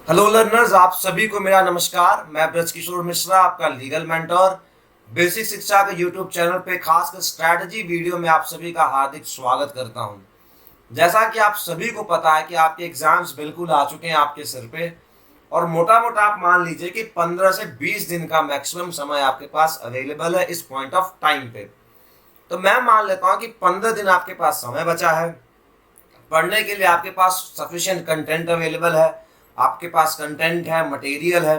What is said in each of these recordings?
Hello learners, आप सभी को मेरा नमस्कार। मैं ब्रजकिशोर मिश्रा, आपका लीगल मेंटोर। बेसिक शिक्षा के यूट्यूब चैनल पे खासकर स्ट्रैटेजी वीडियो में आप सभी का हार्दिक स्वागत करता हूं। जैसा कि आप सभी को पता है कि आपके एग्जाम्स बिल्कुल आ चुके हैं आपके सिर पे, और मोटा मोटा आप मान लीजिए कि 15 से 20 दिन का मैक्सिमम समय आपके पास अवेलेबल है इस पॉइंट ऑफ टाइम पे। तो मैं मान लेता हूँ कि 15 दिन आपके पास समय बचा है। पढ़ने के लिए आपके पास सफिशिएंट कंटेंट अवेलेबल है, आपके पास कंटेंट है, मटेरियल है।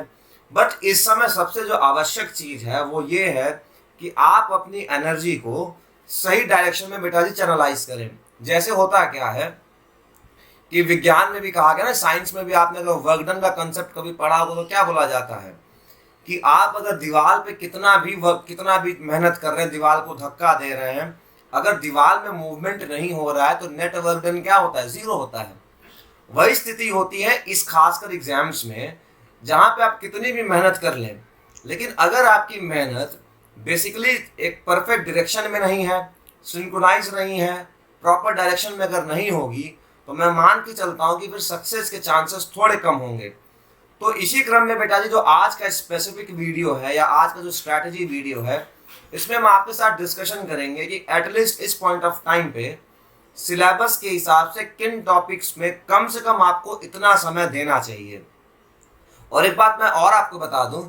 बट इस समय सबसे जो आवश्यक चीज है वो ये है कि आप अपनी एनर्जी को सही डायरेक्शन में बेटा जी चैनलाइज करें। जैसे होता क्या है कि विज्ञान में भी कहा गया ना, साइंस में भी आपने अगर वर्क डन का कंसेप्ट कभी पढ़ा होगा तो क्या बोला जाता है कि आप अगर दीवार पे कितना भी मेहनत कर रहे हैं, दीवार को धक्का दे रहे हैं, अगर दीवार में मूवमेंट नहीं हो रहा है तो नेट वर्क डन क्या होता है? जीरो होता है। वही स्थिति होती है इस खासकर एग्जाम्स में, जहां पे आप कितनी भी मेहनत कर लें, लेकिन अगर आपकी मेहनत बेसिकली एक परफेक्ट डायरेक्शन में नहीं है, सिंक्रोनाइज नहीं है, प्रॉपर डायरेक्शन में अगर नहीं होगी, तो मैं मान के चलता हूं कि फिर सक्सेस के चांसेस थोड़े कम होंगे। तो इसी क्रम में बेटा जी जो आज का स्पेसिफिक वीडियो है या आज का जो स्ट्रैटेजी वीडियो है, इसमें हम आपके साथ डिस्कशन करेंगे कि एटलीस्ट इस पॉइंट ऑफ टाइम पे सिलेबस के हिसाब से किन टॉपिक्स में कम से कम आपको इतना समय देना चाहिए। और एक बात मैं और आपको बता दूं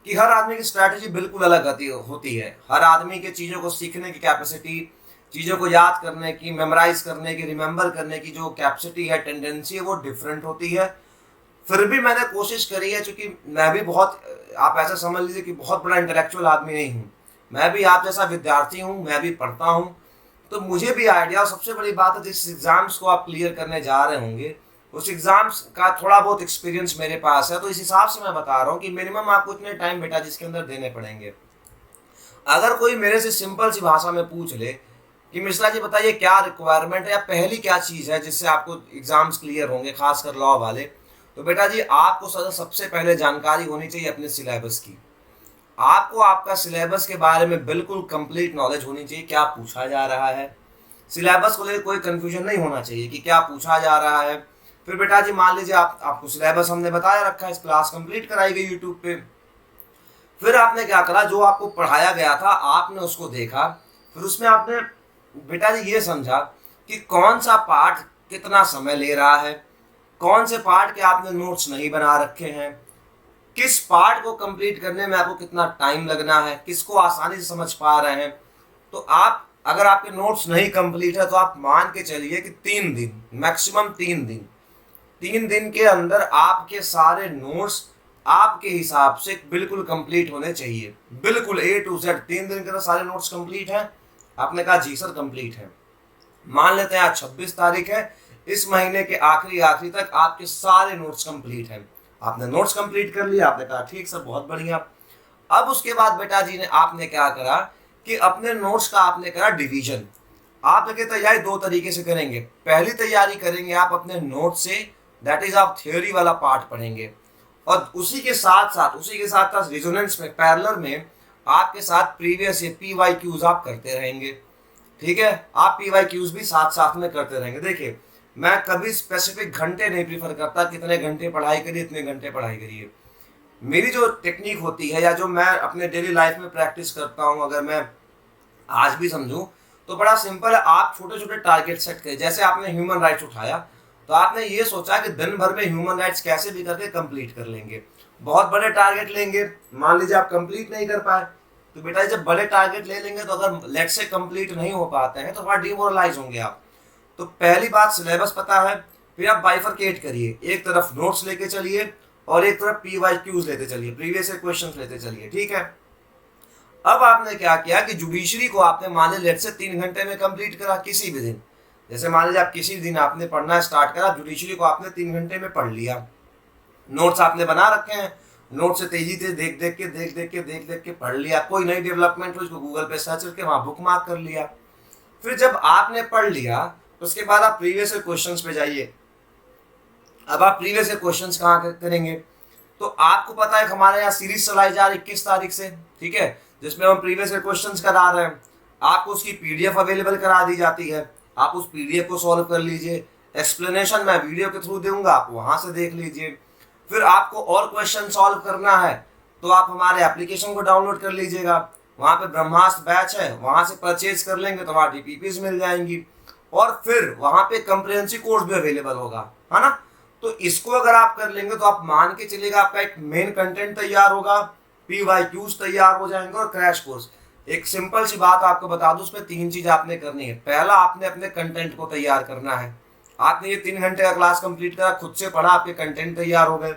कि हर आदमी की स्ट्रैटेजी बिल्कुल अलग होती है। हर आदमी के चीज़ों को सीखने की कैपेसिटी, चीज़ों को याद करने की, मेमोराइज करने की, रिमेंबर करने की जो कैपेसिटी है, टेंडेंसी है, वो डिफरेंट होती है। फिर भी मैंने कोशिश करी है, क्योंकि मैं भी बहुत, आप ऐसा समझ लीजिए कि बहुत बड़ा इंटेलेक्चुअल आदमी नहीं हूँ। मैं भी आप जैसा विद्यार्थी हूँ, मैं भी पढ़ता हूँ। तो मुझे भी आइडिया, और सबसे बड़ी बात है जिस एग्जाम्स को आप क्लियर करने जा रहे होंगे उस एग्जाम्स का थोड़ा बहुत एक्सपीरियंस मेरे पास है। तो इस हिसाब से मैं बता रहा हूँ कि मिनिमम आपको इतने टाइम बेटा जिसके अंदर देने पड़ेंगे। अगर कोई मेरे से सिंपल सी भाषा में पूछ ले कि मिश्रा जी बताइए क्या रिक्वायरमेंट है या पहली क्या चीज़ है जिससे आपको एग्जाम्स क्लियर होंगे, खासकर लॉ वाले, तो बेटा जी आपको सबसे पहले जानकारी होनी चाहिए अपने सिलेबस की। आपको आपका सिलेबस के बारे में बिल्कुल कंप्लीट नॉलेज होनी चाहिए, क्या पूछा जा रहा है। सिलेबस को लेकर कोई कंफ्यूजन नहीं होना चाहिए कि क्या पूछा जा रहा है। फिर बेटा जी मान लीजिए आपको सिलेबस हमने बताया रखा है, इस क्लास कंप्लीट कराई गई यूट्यूब पे। फिर आपने क्या करा, जो आपको पढ़ाया गया था आपने उसको देखा। फिर उसमें आपने बेटा जी ये समझा कि कौन सा पार्ट कितना समय ले रहा है, कौन से पार्ट के आपने नोट्स नहीं बना रखे हैं, किस पार्ट को कंप्लीट करने में आपको कितना टाइम लगना है, किसको आसानी से समझ पा रहे हैं। तो आप, अगर आपके नोट्स नहीं कंप्लीट है तो आप मान के चलिए कि 3 दिन, मैक्सिमम 3 दिन, 3 दिन के अंदर आपके सारे नोट्स आपके हिसाब से बिल्कुल कंप्लीट होने चाहिए। बिल्कुल A to Z 3 दिन के अंदर सारे नोट्स कंप्लीट हैं। आपने कहा जी सर कंप्लीट है। मान लेते हैं आज 26 तारीख है, इस महीने के आखिरी आखिरी तक आपके सारे नोट्स कंप्लीट हैं। आपने नोट्स कंप्लीट कर लिया, आपने कहा ठीक सर बहुत बढ़िया। अब उसके बाद बेटा जी ने आपने क्या करा कि अपने नोट्स का आपने करा डिवीजन। आप देखिए तैयारी दो तरीके से करेंगे। पहली तैयारी करेंगे आप अपने नोट से, दैट इज आप थ्योरी वाला पार्ट पढ़ेंगे, और उसी के साथ साथ रिजोनेंस में, पैरेलल में आपके साथ प्रीवियस ये PYQs आप करते रहेंगे। ठीक है, आप PYQs भी साथ साथ में करते रहेंगे। देखिए मैं कभी स्पेसिफिक घंटे नहीं प्रीफर करता, कितने घंटे पढ़ाई करिए इतने घंटे पढ़ाई करिए। मेरी जो टेक्निक होती है या जो मैं अपने डेली लाइफ में प्रैक्टिस करता हूँ, अगर मैं आज भी समझूं तो बड़ा सिंपल है। आप छोटे छोटे टारगेट सेट करें। जैसे आपने ह्यूमन राइट्स उठाया तो आपने ये सोचा कि दिन भर में ह्यूमन राइट्स कैसे भी करके कंप्लीट कर लेंगे। बहुत बड़े टारगेट लेंगे, मान लीजिए आप कंप्लीट नहीं कर पाए, तो बेटा जब बड़े टारगेट ले लेंगे तो अगर लेट से कंप्लीट नहीं हो पाते हैं तो थोड़ा डिमोरलाइज होंगे आप। तो पहली बात सिलेबस पता है, फिर आप बाइफरकेट करिए, एक तरफ नोट्स लेके चलिए और एक तरफ PYQs लेते चलिए, प्रीवियस क्वेश्चन लेते चलिए। ठीक है, अब आपने क्या किया कि जुडिशरी को आपने मान लीजिए लेट से 3 घंटे में कंप्लीट करा किसी भी दिन। जैसे मान लीजिए आप किसी दिन आपने पढ़ना स्टार्ट करा, जुडिशरी को आपने 3 घंटे में पढ़ लिया। नोट्स आपने बना रखे हैं, नोट से तेजी से देख देख के पढ़ लिया। कोई नई डेवलपमेंट हो उसको गूगल पे सर्च करके वहां बुक मार्क कर लिया। फिर जब आपने पढ़ लिया तो उसके बाद आप प्रीवियस क्वेश्चंस पे जाइए। अब आप प्रीवियस क्वेश्चंस कहाँ करेंगे, तो आपको पता है हमारे यहाँ सीरीज चलाई जा रही 21 तारीख से, ठीक है, जिसमें हम प्रीवियस क्वेश्चंस करा रहे हैं। आपको उसकी PDF अवेलेबल करा दी जाती है, आप उस PDF को सॉल्व कर लीजिए। एक्सप्लेनेशन मैं वीडियो के थ्रू दूंगा, आप वहां से देख लीजिए। फिर आपको और क्वेश्चन सॉल्व करना है तो आप हमारे एप्लीकेशन को डाउनलोड कर लीजिएगा, वहाँ पे ब्रह्मास्त्र बैच है, वहाँ से परचेज कर लेंगे तो वहाँ DPPs मिल जाएंगी, और फिर वहाँ पे कंप्रिहेंसिव कोर्स भी अवेलेबल होगा, है ना। तो इसको अगर आप कर लेंगे तो आप मान के चलिएगा आपका एक मेन कंटेंट तैयार होगा, PYQs तैयार हो जाएंगे और क्रैश कोर्स। एक सिंपल सी बात आपको बता दूं, उसमें 3 चीज आपने करनी है। पहला, आपने अपने कंटेंट को तैयार करना है। आपने ये 3 घंटे का क्लास कंप्लीट करा, खुद से पढ़ा, आपके कंटेंट तैयार हो गए,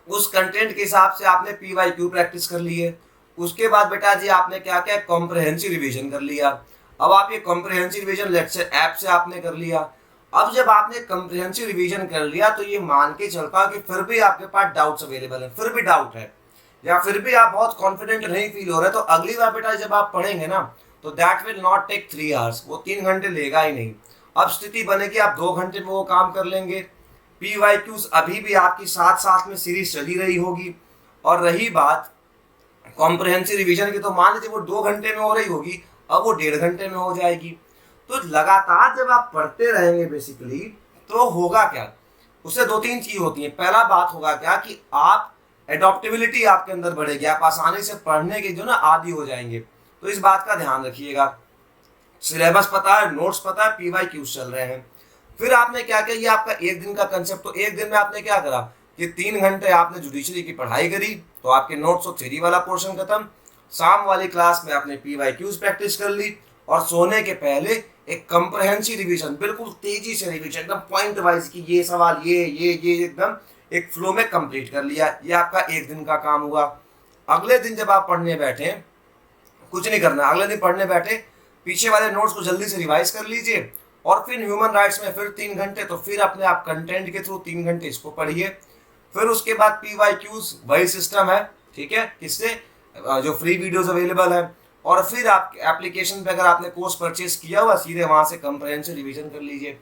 उस कंटेंट के हिसाब से आपने PYQ प्रैक्टिस कर ली है। उसके बाद बेटा जी आपने क्या किया, कॉम्प्रिहेंसिव रिवीजन कर लिया। अब आप ये comprehensive revision let's say app से आपने कर लिया। अब जब आपने कॉम्प्रिहेंसिव रिवीजन कर लिया तो ये मान के चलता कि फिर भी आपके पास डाउट्स अवेलेबल है, फिर भी डाउट है, या फिर भी आप बहुत कॉन्फिडेंट नहीं फील हो रहे, तो अगली बार बेटा जब आप पढ़ेंगे ना तो that will not take 3 hours, वो 3 घंटे लेगा ही नहीं। अब स्थिति बनेगी आप 2 घंटे में वो काम कर लेंगे। PYQs अभी भी आपकी साथ साथ में सीरीज चली रही होगी। और रही बात कॉम्प्रिहेंसिव रिवीजन की, तो मान लीजिए वो 2 घंटे में हो रही होगी, अब वो 1.5 घंटे में हो जाएगी। तो लगातार जब आप पढ़ते रहेंगे बेसिकली तो होगा क्या, उससे 2-3 चीज होती है। पहला बात होगा क्या कि आप एडॉप्टेबिलिटी आपके अंदर बढ़ेगी, आप आसानी से पढ़ने के जो ना आदी हो जाएंगे। तो इस बात का ध्यान रखिएगा। सिलेबस पता है, नोट्स पता है, PYQs चल रहे हैं। फिर आपने क्या किया, ये आपका 1 दिन का कंसेप्ट। तो 1 दिन में आपने क्या करा कि 3 घंटे आपने जुडिशरी की पढ़ाई करी, तो आपके नोट्स और थ्योरी वाला पोर्शन खत्म। शाम वाली क्लास में आपने PYQs प्रैक्टिस कर ली, और सोने के पहले एक कंप्रिहेंसिव रिवीजन, बिल्कुल तेजी से रिवीजन, एकदम पॉइंट वाइज की ये सवाल ये एकदम एक फ्लो में कंप्लीट कर लिया। ये आपका 1 दिन का काम हुआ। अगले दिन जब आप पढ़ने बैठे, कुछ नहीं करना, अगले दिन पढ़ने बैठे पीछे वाले नोट्स को जल्दी से रिवाइज कर लीजिए, और फिर ह्यूमन राइट्स में फिर 3 घंटे, तो फिर अपने आप कंटेंट के थ्रू 3 घंटे इसको पढ़िए। फिर उसके बाद PYQs वही सिस्टम है, ठीक है, किससे, जो फ्री वीडियोस अवेलेबल है। और फिर आप एप्लीकेशन पे अगर आपने कोर्स परचेज किया हुआ, सीधे वहां से कंप्रिहेंसिव रिवीजन कर लीजिए।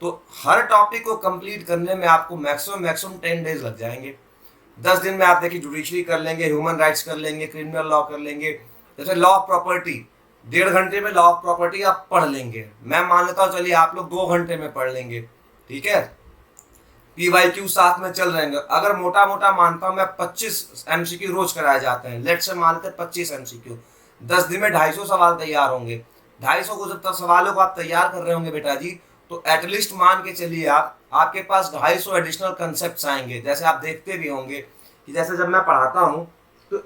तो हर टॉपिक को कंप्लीट करने में आपको मैक्सिमम 10 डेज लग जाएंगे। 10 दिन में आप देखिए जुडिशरी कर लेंगे, ह्यूमन राइट्स कर लेंगे, क्रिमिनल लॉ कर लेंगे। जैसे लॉ ऑफ प्रॉपर्टी, 1.5 घंटे में लॉ ऑफ प्रॉपर्टी आप पढ़ लेंगे। मैं मान लेता हूँ चलिए आप लोग 2 घंटे में पढ़ लेंगे, ठीक है। PYQ साथ में चल रहेंगे। अगर मोटा मोटा मानता हूँ मैं 25 MCQ रोज कराए जाते हैं, लेट से मानते हैं 25 MCQ, 10 दिन में 250 सवाल तैयार होंगे। 250 को जब तक सवालों को आप तैयार कर रहे होंगे बेटा जी, तो एटलीस्ट मान के चलिए आप, आपके पास 250 एडिशनल कंसेप्ट आएंगे। जैसे आप देखते भी होंगे कि जैसे जब मैं पढ़ाता हूँ तो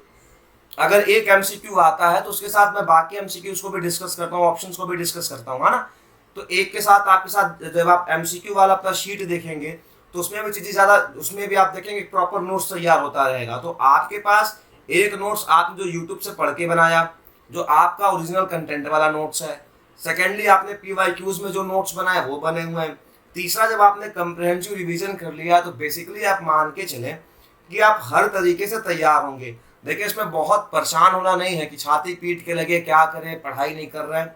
अगर एक MCQ आता है तो उसके साथ मैं बाकी MCQs को भी डिस्कस करता हूँ, ऑप्शंस को भी डिस्कस करता हूँ, है ना। तो एक के साथ आपके साथ जब आप MCQ वाला अपना शीट देखेंगे तो उसमें भी चीजें ज्यादा, उसमें भी आप देखेंगे प्रॉपर नोट्स तैयार होता रहेगा। तो आपके पास एक नोट्स आपने जो यूट्यूब से पढ़ के बनाया, जो आपका ओरिजिनल कंटेंट वाला नोट्स है। सेकेंडली आपने PYQs में जो नोट्स बनाए वो बने हुए हैं। तीसरा, जब आपने कंप्रिहेंसिव रिवीजन कर लिया तो बेसिकली आप मान के चलें कि आप हर तरीके से तैयार होंगे। देखिए इसमें बहुत परेशान होना नहीं है कि छाती पीट के लगे क्या करें, पढ़ाई नहीं कर रहे हैं,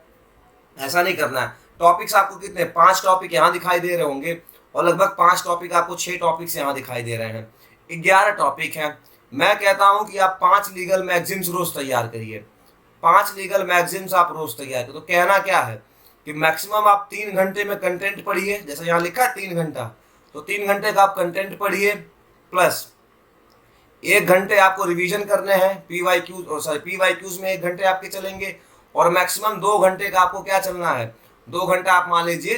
ऐसा नहीं करना है। टॉपिक्स आपको कितने, 5 टॉपिक यहाँ दिखाई दे रहे होंगे, और लगभग 5 टॉपिक आपको 6 टॉपिक्स यहाँ दिखाई दे रहे हैं, 11 टॉपिक हैं। मैं कहता हूँ कि आप 5 लीगल मैगजीन्स रोज तैयार करिए, 5 लीगल मैगजीन्स आप रोज तैयार करिए। तो कहना क्या है कि मैक्सिमम आप 3 घंटे में कंटेंट पढ़िए, जैसे यहाँ लिखा है 3 घंटा, तो 3 घंटे का आप कंटेंट पढ़िए, प्लस 1 घंटे आपको रिवीजन करने हैं। PYQs में 1 घंटे आपके चलेंगे, और मैक्सिमम 2 घंटे का आपको क्या चलना है, 2 घंटा आप मान लीजिए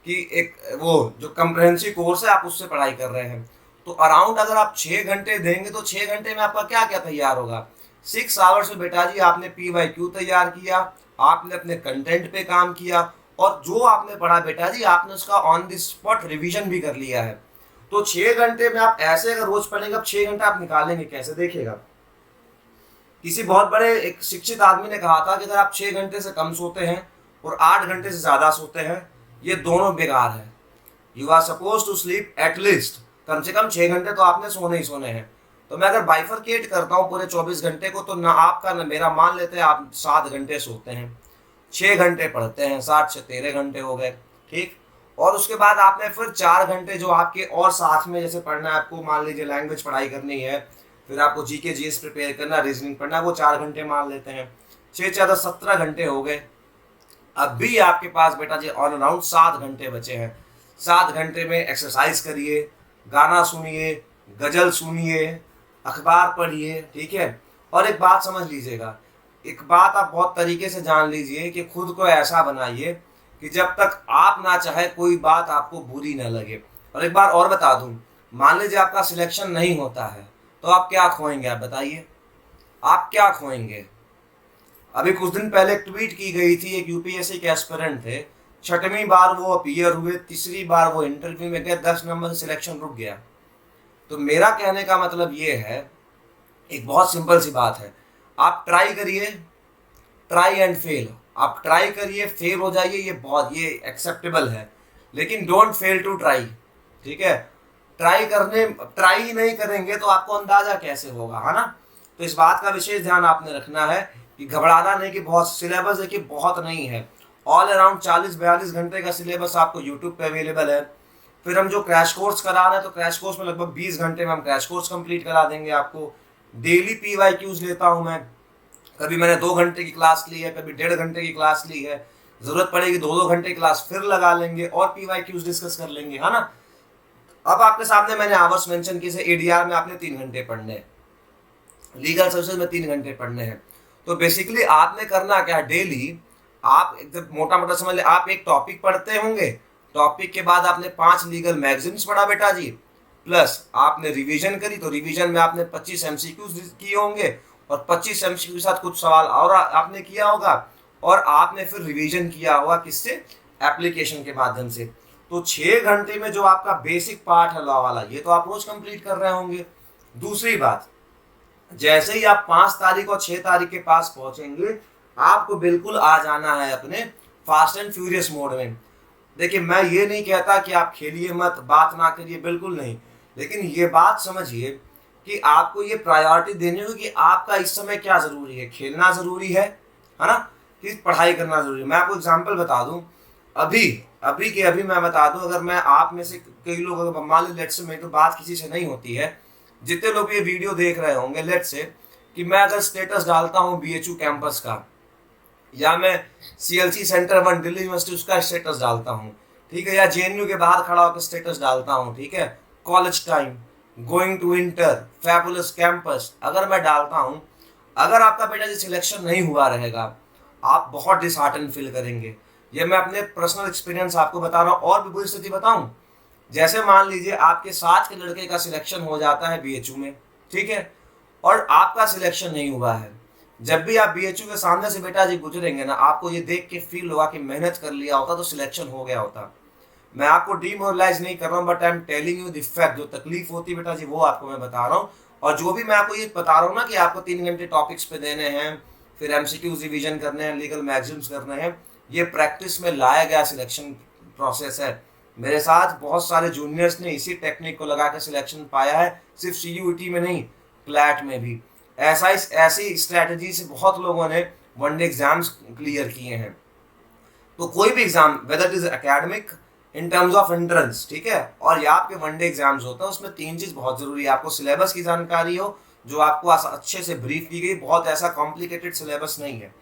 कि एक वो जो कंप्रिहेंसिव कोर्स है आप उससे पढ़ाई कर रहे हैं। तो अराउंड अगर आप 6 घंटे देंगे तो 6 घंटे में आपका क्या क्या तैयार होगा, 6 आवर्स में बेटा जी आपने PYQ तैयार किया, आपने अपने कंटेंट पे काम किया, और जो आपने पढ़ा बेटा जी आपने उसका ऑन द स्पॉट रिवीजन भी कर लिया है। तो 6 घंटे में आप ऐसे अगर रोज पढ़ेंगे, अब 6 घंटा आप निकालेंगे कैसे, देखिएगा। किसी बहुत बड़े एक शिक्षित आदमी ने कहा था कि अगर आप 6 घंटे से कम सोते हैं और 8 घंटे से ज्यादा सोते हैं, ये दोनों बेकार है। You are suppose to sleep at least, कम से कम 6 घंटे तो आपने सोने ही सोने हैं। तो मैं अगर बाइफरकेट करता हूँ पूरे 24 घंटे को, तो ना आपका ना मेरा, मान लेते हैं आप 7 घंटे सोते हैं, 6 घंटे पढ़ते हैं, 7 से 13 घंटे हो गए, ठीक। और उसके बाद आपने फिर 4 घंटे जो आपके और साथ में जैसे पढ़ना है आपको, मान लीजिए लैंग्वेज पढ़ाई करनी है, फिर आपको GK GS प्रिपेयर करना, रीजनिंग पढ़ना है, वो 4 घंटे मान लेते हैं, 6-4-17 घंटे हो गए। अब भी आपके पास बेटा जी ऑन अराउंड 7 घंटे बचे हैं। 7 घंटे में एक्सरसाइज करिए, गाना सुनिए, गजल सुनिए, अखबार पढ़िए, ठीक है। और एक बात समझ लीजिएगा, एक बात आप बहुत तरीके से जान लीजिए कि खुद को ऐसा बनाइए कि जब तक आप ना चाहे कोई बात आपको बुरी ना लगे। और एक बार और बता दूं, मान लीजिए आपका सिलेक्शन नहीं होता है तो आप क्या खोएंगे, आप बताइए, आप क्या खोएंगे। अभी कुछ दिन पहले एक ट्वीट की गई थी, एक यूपीएससी के एस्पिरेंट थे, 6वीं बार वो अपीयर हुए, तीसरी बार वो इंटरव्यू में गए, 10 नंबर से सिलेक्शन रुक गया। तो मेरा कहने का मतलब ये है, एक बहुत सिंपल सी बात है, आप ट्राई करिए, ट्राई एंड फेल, आप ट्राई करिए, फेल हो जाइए, ये एक्सेप्टेबल है, लेकिन डोंट फेल टू ट्राई, ठीक है। ट्राई ही नहीं करेंगे तो आपको अंदाजा कैसे होगा, है ना। तो इस बात का विशेष ध्यान आपने रखना है कि घबराना नहीं, कि बहुत सिलेबस देखिए बहुत नहीं है, ऑल अराउंड 40-42 घंटे का सिलेबस आपको यूट्यूब पे अवेलेबल है। फिर हम जो क्रैश कोर्स करा रहे हैं तो क्रैश कोर्स में लगभग 20 घंटे में हम क्रैश कोर्स कंप्लीट करा देंगे आपको। डेली PYQs लेता हूं मैं, कभी मैंने 2 घंटे की क्लास ली है, कभी 1.5 घंटे की क्लास ली है, जरूरत पड़ेगी 2-2 घंटे की क्लास फिर लगा लेंगे और PYQs डिस्कस कर लेंगे, है ना। अब आपके सामने मैंने आवर्स मेंशन किए, ADR में आपने 3 घंटे पढ़ने हैं, लीगल सर्विसेज में 3 घंटे पढ़ने हैं। तो बेसिकली आपने करना क्या है, डेली आप एकदम मोटा मोटा समझ ले, आप एक टॉपिक पढ़ते होंगे, टॉपिक के बाद आपने 5 लीगल मैगजीन्स पढ़ा बेटा जी, प्लस आपने रिवीजन करी, तो रिवीजन में आपने 25 MCQs किए होंगे और 25 MCQ के साथ कुछ सवाल और आपने किया होगा, और आपने फिर रिवीजन किया होगा किससे, एप्लीकेशन के माध्यम से। तो 6 घंटे में जो आपका बेसिक पार्ट है लॉ वाला, ये तो आप रोज कंप्लीट कर रहे होंगे। दूसरी बात, जैसे ही आप 5 तारीख और 6 तारीख के पास पहुंचेंगे, आपको बिल्कुल आ जाना है अपने फास्ट एंड फ्यूरियस मोड में। देखिए मैं ये नहीं कहता कि आप खेलिए मत, बात ना करिए, बिल्कुल नहीं, लेकिन ये बात समझिए कि आपको ये प्रायोरिटी देनी होगी कि आपका इस समय क्या जरूरी है, खेलना जरूरी है ना, कि पढ़ाई करना जरूरी है। मैं आपको एग्जांपल बता दूं, अभी मैं बता दूं, अगर मैं आप में से कई लोग, अगर मान ली लेट से मेरी तो बात किसी से नहीं होती है, जितने लोग ये वीडियो देख रहे होंगे, लेट से कि मैं अगर स्टेटस डालता हूँ BHU कैंपस का, या मैं CLC सेंटर 1 दिल्ली यूनिवर्सिटी उसका स्टेटस डालता हूँ, ठीक है, या JNU के बाहर खड़ा होकर स्टेटस डालता हूँ, ठीक है, college time, going to inter, fabulous campus अगर मैं डालता हूँ, अगर आपका बेटा जी सिलेक्शन नहीं हुआ रहेगा, आप बहुत डिसहार्टन फील करेंगे। ये मैं अपने पर्सनल एक्सपीरियंस आपको बता रहा हूँ। और भी बुरी स्थिति बताऊँ, जैसे मान लीजिए आपके साथ के लड़के का सिलेक्शन हो जाता है BHU में, ठीक है, और आपका सिलेक्शन नहीं हुआ है, जब भी आप BHU के सामने से बेटा जी गुजरेंगे ना, आपको ये देख के फील होगा कि मेहनत कर लिया होता तो सिलेक्शन हो गया होता। मैं आपको डीमोरलाइज नहीं कर रहा हूँ, but I am telling you the fact, जो तकलीफ होती है बेटा जी वो आपको मैं बता रहा हूँ। और जो भी मैं आपको ये बता रहा हूँ ना कि आपको 3 घंटे टॉपिक्स पे देने हैं, फिर MCQs रिवीजन करने हैं, लीगल मैगजीन्स करने हैं, ये प्रैक्टिस में लाया गया सिलेक्शन प्रोसेस है। मेरे साथ बहुत सारे जूनियर्स ने इसी टेक्निक को लगा कर सिलेक्शन पाया है, सिर्फ CUET में नहीं, क्लैट में भी। ऐसी स्ट्रैटेजी से बहुत लोगों ने वनडे एग्जाम्स क्लियर किए हैं। तो कोई भी exam, whether it is academic, in terms of entrance, ठीक है, और या आपके वनडे एग्जाम्स होते हैं, उसमें 3 चीज बहुत जरूरी है। आपको सिलेबस की जानकारी हो, जो आपको अच्छे से ब्रीफ की गई, बहुत ऐसा कॉम्प्लिकेटेड सिलेबस नहीं है।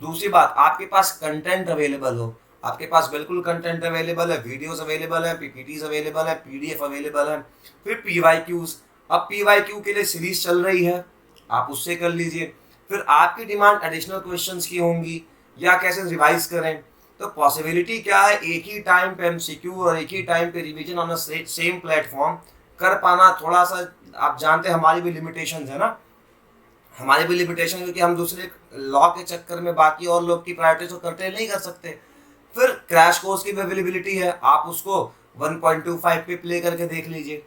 दूसरी बात, आपके पास कंटेंट अवेलेबल हो, आपके पास बिल्कुल कंटेंट अवेलेबल है, वीडियोस अवेलेबल है, PPTs अवेलेबल है, PDF अवेलेबल है। फिर PYQs, अब PYQ के लिए सीरीज चल रही है, आप उससे कर लीजिए। फिर आपकी डिमांड एडिशनल क्वेश्चंस की होंगी या कैसे रिवाइज करें, तो पॉसिबिलिटी क्या है, एक ही टाइम पे MCQ और एक ही टाइम पे रिवीजन ऑन सेम प्लेटफॉर्म कर पाना, थोड़ा सा आप जानते हैं हमारी भी लिमिटेशंस है ना, हमारी भी लिमिटेशन, क्योंकि हम दूसरे लॉ के चक्कर में बाकी और लोग की प्रायोरिटी तो करते नहीं कर सकते। फिर क्रैश कोर्स की भी अवेलेबिलिटी है, आप उसको 1.25 पे प्ले करके देख लीजिए।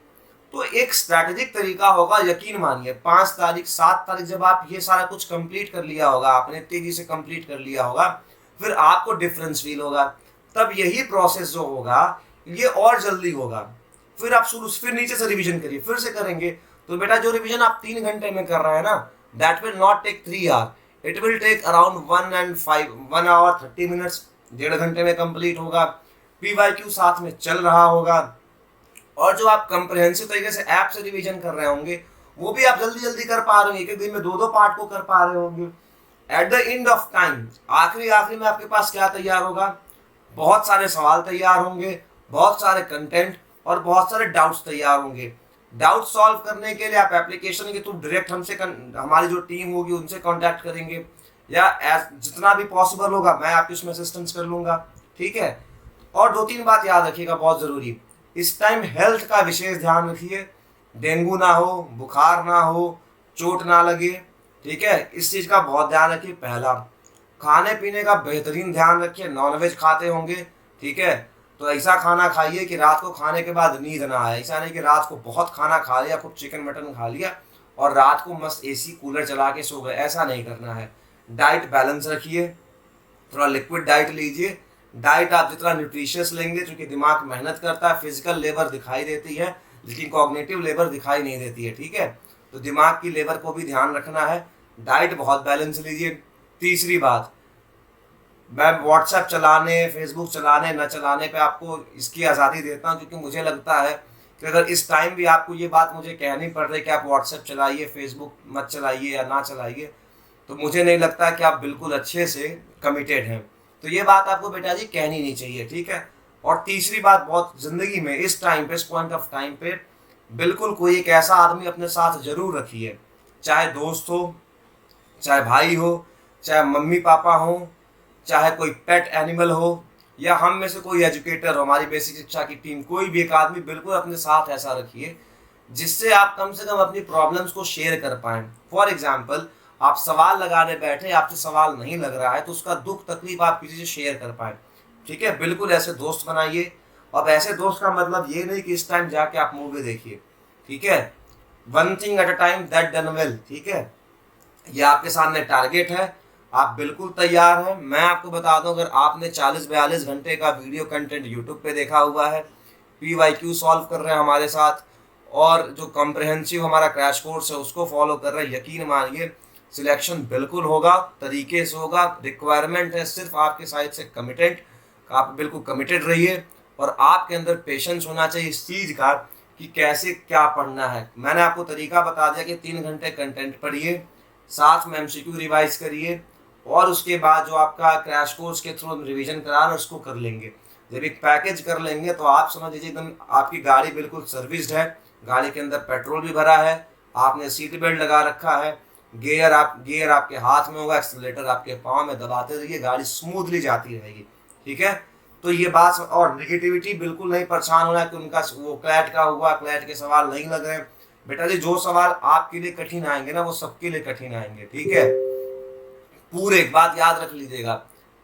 तो एक स्ट्रैटेजिक तरीका होगा, यकीन मानिए 5 तारीख 7 तारीख जब आप ये सारा कुछ कंप्लीट कर लिया होगा, आपने तेजी से कंप्लीट कर लिया होगा, फिर आपको डिफरेंस फील होगा, तब यही प्रोसेस जो होगा ये और जल्दी होगा। फिर आप फिर नीचे से रिवीजन करिए, फिर से करेंगे, तो बेटा जो रिवीजन आप 3 घंटे में कर रहे हैं ना, that will not take 3 hour, it will take around 1 hour 30 minutes, 1.5 घंटे में कंप्लीट होगा। PYQ साथ में चल रहा होगा, और जो आप कंप्रिहेंसिव तरीके से ऐप से रिवीजन कर रहे होंगे, वो भी आप जल्दी जल्दी कर पा रहे होंगे, एक दिन में 2-2 पार्ट को कर पा रहे होंगे। At the end of time, आखिरी में आपके पास क्या तैयार होगा, बहुत सारे सवाल तैयार होंगे, बहुत सारे कंटेंट और बहुत सारे डाउट्स तैयार होंगे। डाउट सॉल्व करने के लिए आप एप्लीकेशन के थ्रू डायरेक्ट हमसे हमारी जो टीम होगी उनसे कांटेक्ट करेंगे, या जितना भी पॉसिबल होगा मैं आपकी उसमें असिस्टेंस कर लूँगा, ठीक है। और 2-3 बात याद रखिएगा बहुत ज़रूरी, इस टाइम हेल्थ का विशेष ध्यान रखिए, डेंगू ना हो, बुखार ना हो, चोट ना लगे, ठीक है, इस चीज़ का बहुत ध्यान रखिए। पहला, खाने पीने का बेहतरीन ध्यान रखिए, नॉनवेज खाते होंगे, ठीक है, तो ऐसा खाना खाइए कि रात को खाने के बाद नींद ना आए। ऐसा नहीं कि रात को बहुत खाना खा लिया, खूब चिकन मटन खा लिया और रात को मस्त एसी कूलर चला के सो गए, ऐसा नहीं करना है। डाइट बैलेंस रखिए, थोड़ा लिक्विड डाइट लीजिए। डाइट आप जितना न्यूट्रिशियस लेंगे, क्योंकि दिमाग मेहनत करता है, फिजिकल लेबर दिखाई देती है लेकिन कॉग्निटिव लेबर दिखाई नहीं देती है, ठीक है, तो दिमाग की लेबर को भी ध्यान रखना है। डाइट बहुत बैलेंस लीजिए। तीसरी बात, मैं व्हाट्सएप चलाने, फेसबुक चलाने न चलाने पे आपको इसकी आज़ादी देता हूँ, क्योंकि मुझे लगता है कि अगर इस टाइम भी आपको ये बात मुझे कहनी पड़ रही है कि आप व्हाट्सएप चलाइए, फेसबुक मत चलाइए या ना चलाइए, तो मुझे नहीं लगता कि आप बिल्कुल अच्छे से कमिटेड हैं। तो ये बात आपको बेटा जी कहनी नहीं चाहिए, ठीक है। और तीसरी बात, बहुत ज़िंदगी में इस टाइम पे, इस पॉइंट ऑफ टाइम पे बिल्कुल कोई एक ऐसा आदमी अपने साथ ज़रूर रखिए, चाहे दोस्त हो, चाहे भाई हो, चाहे मम्मी पापा हो, चाहे कोई पेट एनिमल हो, या हम में से कोई एजुकेटर हो, हमारी बेसिक शिक्षा की टीम, कोई भी एक आदमी बिल्कुल अपने साथ ऐसा रखिए जिससे आप कम से कम अपनी प्रॉब्लम्स को शेयर कर पाएँ। फॉर एग्जाम्पल, आप सवाल लगाने बैठे, आपसे सवाल नहीं लग रहा है, तो उसका दुख तकलीफ आप किसी से शेयर कर पाएँ, ठीक है। बिल्कुल ऐसे दोस्त बनाइए। अब ऐसे दोस्त का मतलब ये नहीं कि इस टाइम जाके आप मूवी देखिए, ठीक है, one thing at a time that done well, ठीक है। ये आपके सामने टारगेट है, आप बिल्कुल तैयार हैं। मैं आपको बता दूं, अगर आपने 40-42 घंटे का वीडियो कंटेंट यूट्यूब पे देखा हुआ है, PYQ सॉल्व कर रहे हैं हमारे साथ, और जो कॉम्प्रहेंसिव हमारा क्रैश कोर्स है उसको फॉलो कर रहे हैं, यकीन मानिए सिलेक्शन बिल्कुल होगा, तरीके से होगा। रिक्वायरमेंट है सिर्फ आपके साइड से कमिटेड, आप बिल्कुल कमिटेड रहिए, और आपके अंदर पेशेंस होना चाहिए इस चीज़ का कि कैसे क्या पढ़ना है। मैंने आपको तरीका बता दिया कि 3 घंटे कंटेंट पढ़िए, साथ में MCQ रिवाइज करिए, और उसके बाद जो आपका क्रैश कोर्स के थ्रू रिवीजन करा रहे हैं उसको कर लेंगे। जब एक पैकेज कर लेंगे तो आप समझ लीजिए एकदम आपकी गाड़ी बिल्कुल सर्विस्ड है, गाड़ी के अंदर पेट्रोल भी भरा है, आपने सीट बेल्ट लगा रखा है, गियर आपके हाथ में होगा, एक्सीलरेटर आपके पाँव में, दबाते रहिए, गाड़ी स्मूथली जाती रहेगी, ठीक है। तो ये बात, और नेगेटिविटी बिल्कुल नहीं परेशान होना कि उनका वो क्लैट का हुआ, क्लैट के सवाल नहीं लग रहे हैं। बेटा जी, जो सवाल आपके लिए कठिन आएंगे ना वो सबके लिए कठिन आएंगे, ठीक है। पूरे एक बात याद रख लीजिएगा,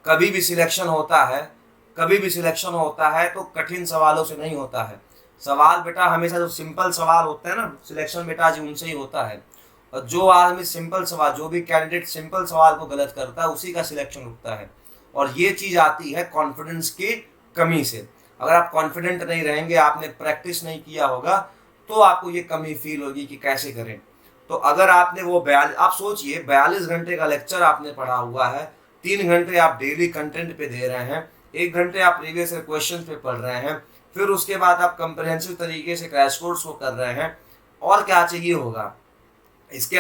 कभी भी सिलेक्शन होता है, कभी भी सिलेक्शन होता है तो कठिन सवालों से नहीं होता है। सवाल बेटा हमेशा जो सिंपल सवाल होते हैं ना, सिलेक्शन बेटा जी उनसे ही होता है। और जो आदमी सिंपल सवाल, जो भी कैंडिडेट सिंपल सवाल को गलत करता है उसी का सिलेक्शन रुकता है। और ये चीज़ आती है कॉन्फिडेंस की कमी से। अगर आप कॉन्फिडेंट नहीं रहेंगे, आपने प्रैक्टिस नहीं किया होगा, तो आपको ये कमी फील होगी कि कैसे करें। तो अगर आपने वो आप सोचिए 42 घंटे का लेक्चर आपने पढ़ा हुआ है, 3 घंटे आप डेली कंटेंट पे दे रहे हैं, 1 घंटे आप प्रीवियस क्वेश्चन पे पढ़ रहे हैं, फिर उसके बाद आप कंप्रहेंसिव तरीके से क्रैश कोर्स को कर रहे हैं, और क्या चाहिए होगा। इसके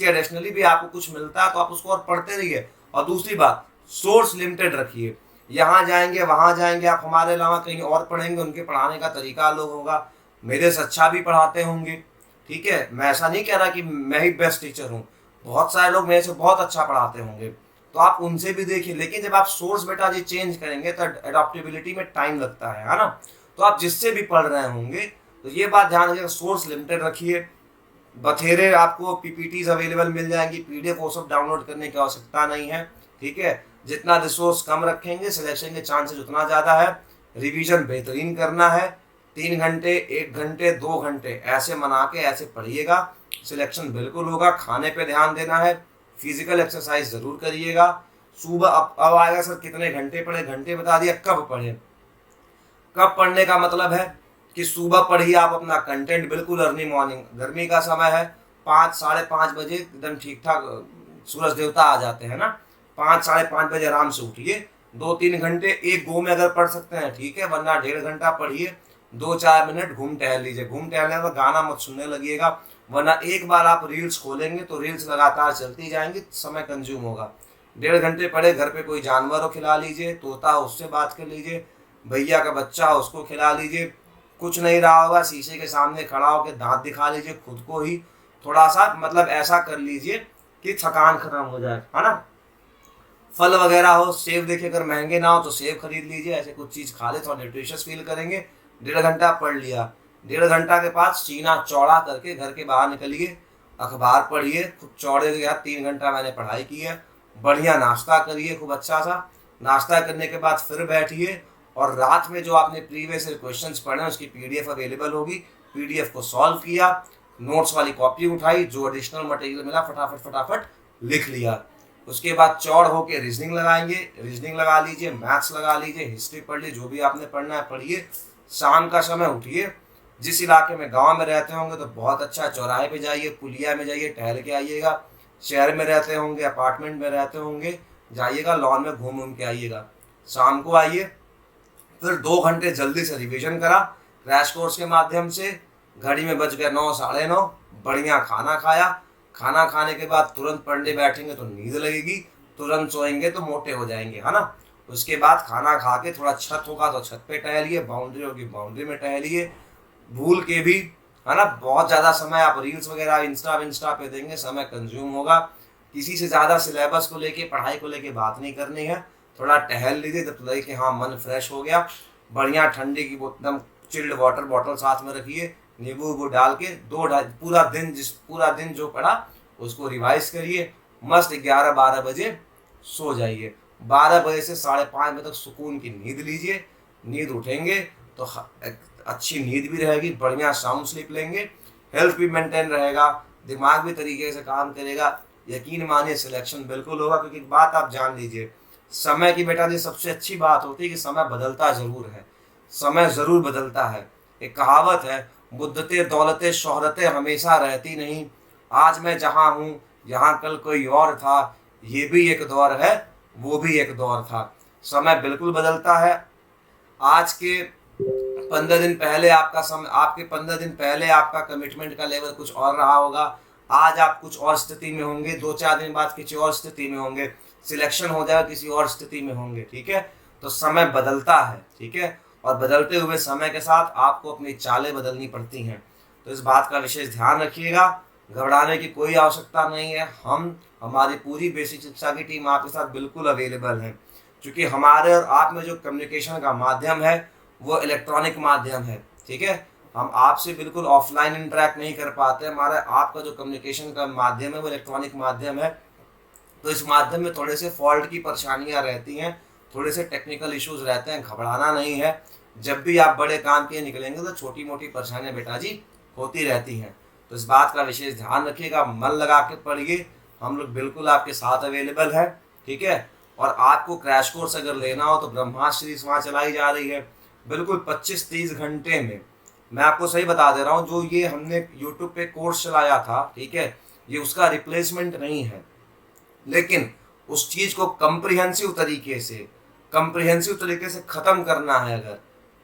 एडिशनली भी आपको कुछ मिलता है तो आप उसको और पढ़ते रहिए। और दूसरी बात, सोर्स लिमिटेड रखिए, यहाँ जाएंगे वहाँ जाएंगे, आप हमारे अलावा कहीं और पढ़ेंगे, उनके पढ़ाने का तरीका अलग होगा, मेरे से अच्छा भी पढ़ाते होंगे, ठीक है। मैं ऐसा नहीं कह रहा कि मैं ही बेस्ट टीचर हूँ, बहुत सारे लोग मेरे से बहुत अच्छा पढ़ाते होंगे, तो आप उनसे भी देखिए। लेकिन जब आप सोर्स बेटा जी चेंज करेंगे तो एडॉप्टेबिलिटी में टाइम लगता है ना। तो आप जिससे भी पढ़ रहे होंगे तो ये बात ध्यान रखिएगा, सोर्स लिमिटेड रखिए। बथेरे आपको PPTs अवेलेबल मिल जाएंगी, PDF वो सब डाउनलोड करने की आवश्यकता नहीं है, ठीक है। जितना रिसोर्स कम रखेंगे, सिलेक्शन के चांसेस उतना ज़्यादा है। रिवीजन बेहतरीन करना है, 3 घंटे, 1 घंटे, 2 घंटे ऐसे मना के ऐसे पढ़िएगा, सिलेक्शन बिल्कुल होगा। खाने पे ध्यान देना है, फिजिकल एक्सरसाइज ज़रूर करिएगा। सुबह अब आएगा सर कितने घंटे पढ़े, घंटे बता दिया, कब पढ़े। कब पढ़ने का मतलब है कि सुबह पढ़िए आप अपना कंटेंट बिल्कुल अर्ली मॉर्निंग, गर्मी का समय है, 5 साढ़े 5 बजे एकदम ठीक ठाक सूरज देवता आ जाते हैं ना, 5 साढ़े 5 बजे आराम से उठिए, 2-3 घंटे एक गो में अगर पढ़ सकते हैं ठीक है, वरना 1.5 घंटा पढ़िए, 2-4 मिनट घूम टहल लीजिए। घूम टहलने का गाना मत सुनने लगिएगा, वरना एक बार आप रील्स खोलेंगे तो रील्स लगातार चलती जाएंगी, समय कंज्यूम होगा। 1.5 घंटे पढ़े, घर पे कोई जानवर हो खिला लीजिए, तोता हो उससे बात कर लीजिए, भैया का बच्चा हो उसको खिला लीजिए, कुछ नहीं रहा होगा, शीशे के सामने खड़ा होकर दांत दिखा लीजिए खुद को ही, थोड़ा सा मतलब ऐसा कर लीजिए कि थकान खत्म हो जाए, है ना। फल वगैरह हो, सेब देखिए, अगर महंगे ना हो तो सेब खरीद लीजिए, ऐसे कुछ चीज़ खा ले तो न्यूट्रिशियस फील करेंगे। 1.5 घंटा पढ़ लिया, 1.5 घंटा के बाद सीना चौड़ा करके घर के बाहर निकलिए, अखबार पढ़िए, खूब चौड़े के यार 3 घंटा मैंने पढ़ाई की है, बढ़िया नाश्ता करिए खूब अच्छा सा, नाश्ता करने के बाद फिर बैठिए और रात में जो आपने प्रीवियस क्वेश्चंस पढ़े उसकी पीडीएफ अवेलेबल होगी, पीडीएफ को सॉल्व किया, नोट्स वाली कॉपी उठाई, जो एडिशनल मटेरियल मिला फटाफट लिख लिया। उसके बाद चौड़ होके रीजनिंग लगाएंगे, रीजनिंग लगा लीजिए, मैथ्स लगा लीजिए, हिस्ट्री पढ़ लीजिए, जो भी आपने पढ़ना है पढ़िए। शाम का समय उठिए, जिस इलाके में गांव में रहते होंगे तो बहुत अच्छा, चौराहे पे जाइए, पुलिया में जाइए, टहल के आइएगा। शहर में रहते होंगे, अपार्टमेंट में रहते होंगे, जाइएगा लॉन में घूम के आइएगा। शाम को आइए, फिर 2 घंटे जल्दी से रिवीजन करा क्रैश कोर्स के माध्यम से। घड़ी में बज गए 9 साढ़े 9, बढ़िया खाना खाया, खाना खाने के बाद तुरंत पढ़ने बैठेंगे तो नींद लगेगी, तुरंत सोएंगे तो मोटे हो जाएंगे, है ना। उसके बाद खाना खा के थोड़ा छत होगा तो छत पे टहलिए, बाउंड्री होगी बाउंड्री में टहलिए, भूल के भी, है ना। बहुत ज़्यादा समय आप रील्स वगैरह इंस्टा पे देंगे, समय कंज्यूम होगा। किसी से ज़्यादा सिलेबस को लेके, पढ़ाई को लेके बात नहीं करनी है, थोड़ा टहल लीजिए जब लगे कि हाँ मन फ्रेश हो गया। बढ़िया ठंडी की एकदम चिल्ड वाटर बॉटल साथ में रखिए, नींबू वूबू डाल के पूरा दिन जो पढ़ा उसको रिवाइज करिए, मस्त 11-12 बजे सो जाइए। 12 बजे से 5:30 बजे तक सुकून की नींद लीजिए। नींद उठेंगे तो अच्छी नींद भी रहेगी, बढ़िया साउंड स्लीप लेंगे, हेल्थ भी मेंटेन रहेगा, दिमाग भी तरीके से काम करेगा। यकीन मानिए सिलेक्शन बिल्कुल होगा, क्योंकि एक बात आप जान लीजिए, समय की बेटा जी सबसे अच्छी बात होती है कि समय बदलता ज़रूर है, समय ज़रूर बदलता है। एक कहावत है, मुद्दतें दौलतें शोहरतें हमेशा रहती नहीं, आज मैं जहाँ हूँ यहाँ कल कोई और था, ये भी एक दौर है वो भी एक दौर था। समय बिल्कुल बदलता है। आज के 15 दिन पहले आपके 15 दिन पहले आपका कमिटमेंट का लेवल कुछ और रहा होगा, आज आप कुछ और स्थिति में होंगे, 2-4 दिन बाद किसी और स्थिति में होंगे, सिलेक्शन हो जाएगा किसी और स्थिति में होंगे, ठीक है। तो समय बदलता है, ठीक है, और बदलते हुए समय के साथ आपको अपनी चालें बदलनी पड़ती हैं। तो इस बात का विशेष ध्यान रखिएगा, घबराने की कोई आवश्यकता नहीं है। हमारी पूरी बेसिक शिक्षा की टीम आपके साथ बिल्कुल अवेलेबल है, क्योंकि हमारे और आप में जो कम्युनिकेशन का माध्यम है वो इलेक्ट्रॉनिक माध्यम है, ठीक है। हम आपसे बिल्कुल ऑफलाइन इंटरेक्ट नहीं कर पाते, हमारा आपका जो कम्युनिकेशन का माध्यम है वो इलेक्ट्रॉनिक माध्यम है। तो इस माध्यम में थोड़े से फॉल्ट की परेशानियां रहती हैं, थोड़े से टेक्निकल इश्यूज रहते हैं, घबराना नहीं है। जब भी आप बड़े काम के निकलेंगे तो छोटी मोटी परेशानियां बेटा जी होती रहती हैं। तो इस बात का विशेष ध्यान रखिएगा, मन लगा के पढ़िए, हम लोग बिल्कुल आपके साथ अवेलेबल है, ठीक है। और आपको क्रैश कोर्स अगर लेना हो तो ब्रह्मास्त्र सीरीज वहाँ चलाई जा रही है, बिल्कुल 25-30 घंटे में। मैं आपको सही बता दे रहा हूँ, जो ये हमने यूट्यूब पे कोर्स चलाया था, ठीक है, ये उसका रिप्लेसमेंट नहीं है, लेकिन उस चीज़ को कंप्रिहेंसिव तरीके से ख़त्म करना है।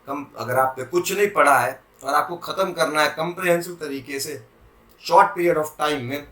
अगर आपने कुछ नहीं पढ़ा है और आपको ख़त्म करना है कंप्रिहेंसिव तरीके से शॉर्ट पीरियड ऑफ टाइम में,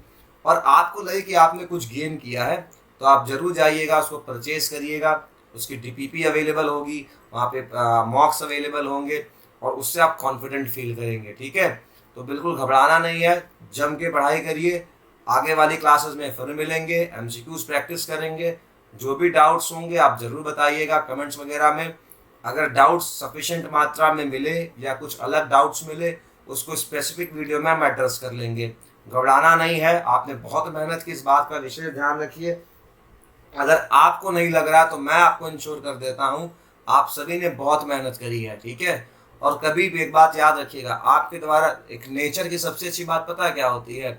और आपको लगे कि आपने कुछ गेन किया है, तो आप जरूर जाइएगा, उसको परचेज करिएगा। उसकी डीपीपी अवेलेबल होगी, वहाँ पे मॉक्स अवेलेबल होंगे, और उससे आप कॉन्फिडेंट फील करेंगे, ठीक है। तो बिल्कुल घबराना नहीं है, जम के पढ़ाई करिए। आगे वाली क्लासेस में फिर मिलेंगे, एमसीक्यूज प्रैक्टिस करेंगे। जो भी डाउट्स होंगे आप ज़रूर बताइएगा कमेंट्स वगैरह में। अगर डाउट्स सफिशेंट मात्रा में मिले या कुछ अलग डाउट्स मिले, उसको स्पेसिफिक वीडियो में हम एड्रेस कर लेंगे। घबराना नहीं है, आपने बहुत मेहनत की, इस बात का विशेष ध्यान रखिए। अगर आपको नहीं लग रहा तो मैं आपको इंश्योर कर देता हूँ, आप सभी ने बहुत मेहनत करी है, ठीक है। और कभी भी एक बात याद रखिएगा, आपके द्वारा एक नेचर की सबसे अच्छी बात पता है क्या होती है?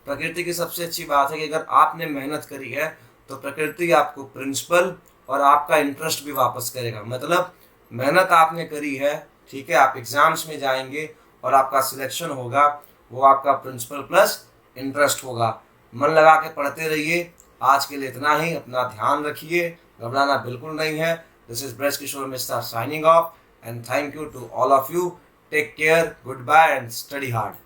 प्रकृति की सबसे अच्छी बात है कि अगर आपने मेहनत करी है तो प्रकृति आपको प्रिंसिपल और आपका इंटरेस्ट भी वापस करेगा। मतलब मेहनत आपने करी है, ठीक है, आप एग्जाम्स में जाएंगे और आपका सिलेक्शन होगा, वो आपका प्रिंसिपल प्लस इंटरेस्ट होगा। मन लगा के पढ़ते रहिए। आज के लिए इतना ही, अपना ध्यान रखिए, घबराना बिल्कुल नहीं है। This is Braj Kishore Mishra signing off, and thank you to all of you. Take care, goodbye and study hard.